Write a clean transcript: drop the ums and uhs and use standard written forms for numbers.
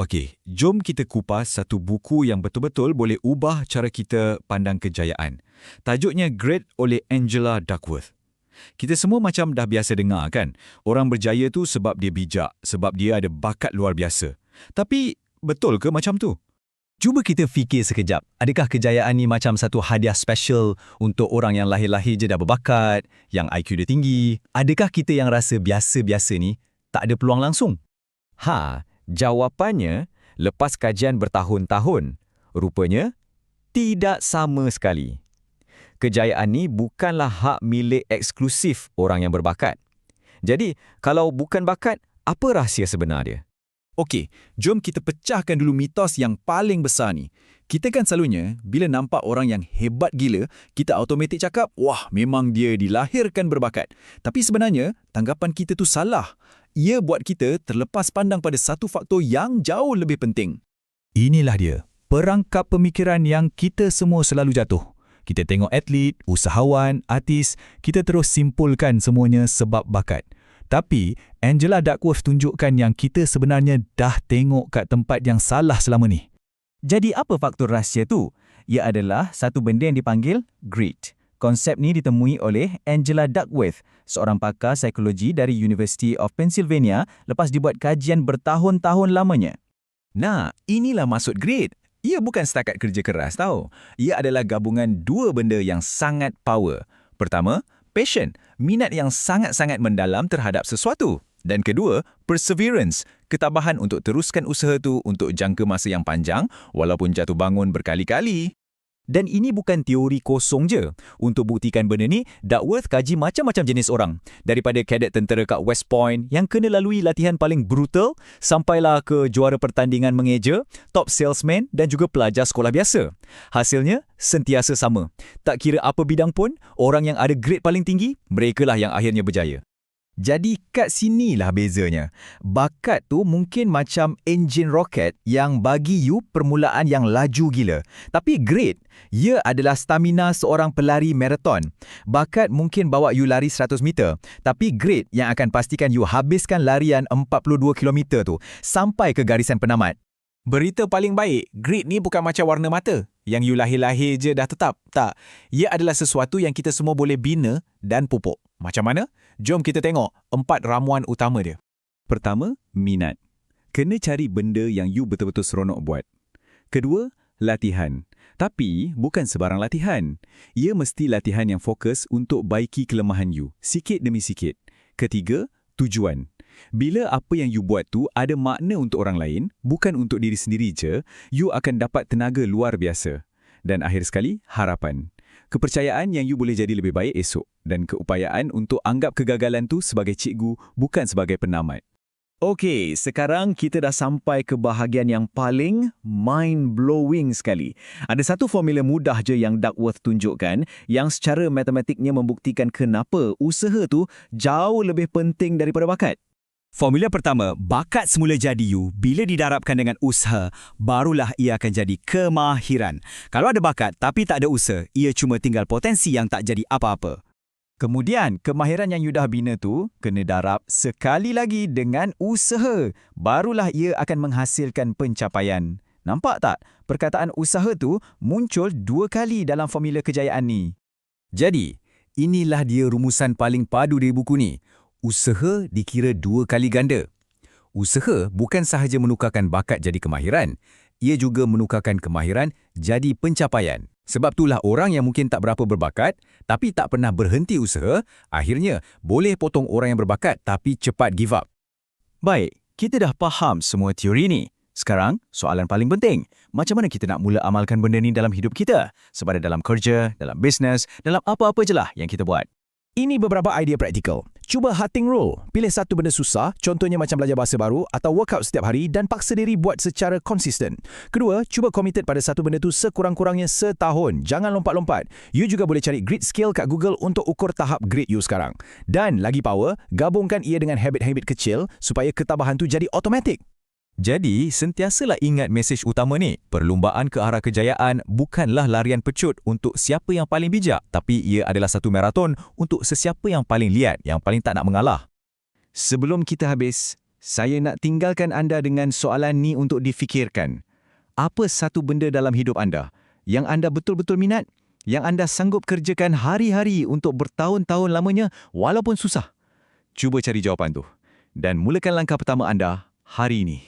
Okey, jom kita kupas satu buku yang betul-betul boleh ubah cara kita pandang kejayaan. Tajuknya Great oleh Angela Duckworth. Kita semua macam dah biasa dengar kan, orang berjaya tu sebab dia bijak, sebab dia ada bakat luar biasa. Tapi, betul ke macam tu? Cuba kita fikir sekejap, adakah kejayaan ni macam satu hadiah special untuk orang yang lahir-lahir je dah berbakat, yang IQ dia tinggi? Adakah kita yang rasa biasa-biasa ni tak ada peluang langsung? Jawapannya, lepas kajian bertahun-tahun, rupanya tidak sama sekali. Kejayaan ni bukanlah hak milik eksklusif orang yang berbakat. Jadi, kalau bukan bakat, apa rahsia sebenar dia? Okey, jom kita pecahkan dulu mitos yang paling besar ni. Kita kan selalunya, bila nampak orang yang hebat gila, kita automatik cakap, wah, memang dia dilahirkan berbakat. Tapi sebenarnya, tanggapan kita tu salah. Ia buat kita terlepas pandang pada satu faktor yang jauh lebih penting. Inilah dia, perangkap pemikiran yang kita semua selalu jatuh. Kita tengok atlet, usahawan, artis, kita terus simpulkan semuanya sebab bakat. Tapi, Angela Duckworth tunjukkan yang kita sebenarnya dah tengok kat tempat yang salah selama ni. Jadi apa faktor rahsia tu? Ia adalah satu benda yang dipanggil grit. Konsep ni ditemui oleh Angela Duckworth, seorang pakar psikologi dari University of Pennsylvania lepas dibuat kajian bertahun-tahun lamanya. Nah, inilah maksud grit. Ia bukan setakat kerja keras tau. Ia adalah gabungan dua benda yang sangat power. Pertama, passion, minat yang sangat-sangat mendalam terhadap sesuatu. Dan kedua, perseverance, ketabahan untuk teruskan usaha tu untuk jangka masa yang panjang walaupun jatuh bangun berkali-kali. Dan ini bukan teori kosong je. Untuk buktikan benda ni, Duckworth kaji macam-macam jenis orang. Daripada kadet tentera kat West Point yang kena lalui latihan paling brutal, sampailah ke juara pertandingan mengeja, top salesman dan juga pelajar sekolah biasa. Hasilnya, sentiasa sama. Tak kira apa bidang pun, orang yang ada grade paling tinggi, merekalah yang akhirnya berjaya. Jadi kat sinilah bezanya. Bakat tu mungkin macam enjin roket yang bagi you permulaan yang laju gila. Tapi grade, ia adalah stamina seorang pelari maraton. Bakat mungkin bawa you lari 100 meter. Tapi grade yang akan pastikan you habiskan larian 42 km tu sampai ke garisan penamat. Berita paling baik, grit ni bukan macam warna mata, yang you lahir-lahir je dah tetap. Tak, ia adalah sesuatu yang kita semua boleh bina dan pupuk. Macam mana? Jom kita tengok 4 ramuan utama dia. Pertama, minat. Kena cari benda yang you betul-betul seronok buat. Kedua, latihan. Tapi bukan sebarang latihan. Ia mesti latihan yang fokus untuk baiki kelemahan you, sikit demi sikit. Ketiga, tujuan. Bila apa yang you buat tu ada makna untuk orang lain, bukan untuk diri sendiri je, you akan dapat tenaga luar biasa. Dan akhir sekali, harapan. Kepercayaan yang you boleh jadi lebih baik esok dan keupayaan untuk anggap kegagalan tu sebagai cikgu, bukan sebagai penamat. Okey, sekarang kita dah sampai ke bahagian yang paling mind-blowing sekali. Ada satu formula mudah je yang Duckworth tunjukkan yang secara matematiknya membuktikan kenapa usaha tu jauh lebih penting daripada bakat. Formula pertama, bakat semula jadi you. Bila didarabkan dengan usaha, barulah ia akan jadi kemahiran. Kalau ada bakat tapi tak ada usaha, ia cuma tinggal potensi yang tak jadi apa-apa. Kemudian, kemahiran yang you dah bina tu kena darab sekali lagi dengan usaha. Barulah ia akan menghasilkan pencapaian. Nampak tak? Perkataan usaha tu muncul 2 kali dalam formula kejayaan ni. Jadi, inilah dia rumusan paling padu dari buku ni. Usaha dikira 2 kali ganda. Usaha bukan sahaja menukarkan bakat jadi kemahiran, ia juga menukarkan kemahiran jadi pencapaian. Sebab itulah orang yang mungkin tak berapa berbakat, tapi tak pernah berhenti usaha, akhirnya boleh potong orang yang berbakat tapi cepat give up. Baik, kita dah faham semua teori ni. Sekarang, soalan paling penting, macam mana kita nak mula amalkan benda ni dalam hidup kita? Sama ada dalam kerja, dalam bisnes, dalam apa-apa je lah yang kita buat. Ini beberapa idea praktikal. Cuba Hutting Rule. Pilih satu benda susah, contohnya macam belajar bahasa baru atau workout setiap hari dan paksa diri buat secara konsisten. Kedua, cuba committed pada satu benda tu sekurang-kurangnya setahun. Jangan lompat-lompat. You juga boleh cari grit skill kat Google untuk ukur tahap grit you sekarang. Dan lagi power, gabungkan ia dengan habit-habit kecil supaya ketabahan tu jadi automatik. Jadi, sentiasalah ingat mesej utama ni. Perlumbaan ke arah kejayaan bukanlah larian pecut untuk siapa yang paling bijak, tapi ia adalah satu maraton untuk sesiapa yang paling liat, yang paling tak nak mengalah. Sebelum kita habis, Saya nak tinggalkan anda dengan soalan ni untuk difikirkan. Apa satu benda dalam hidup anda yang anda betul-betul minat, yang anda sanggup kerjakan hari-hari untuk bertahun-tahun lamanya walaupun susah? Cuba cari jawapan tu dan mulakan langkah pertama anda hari ini.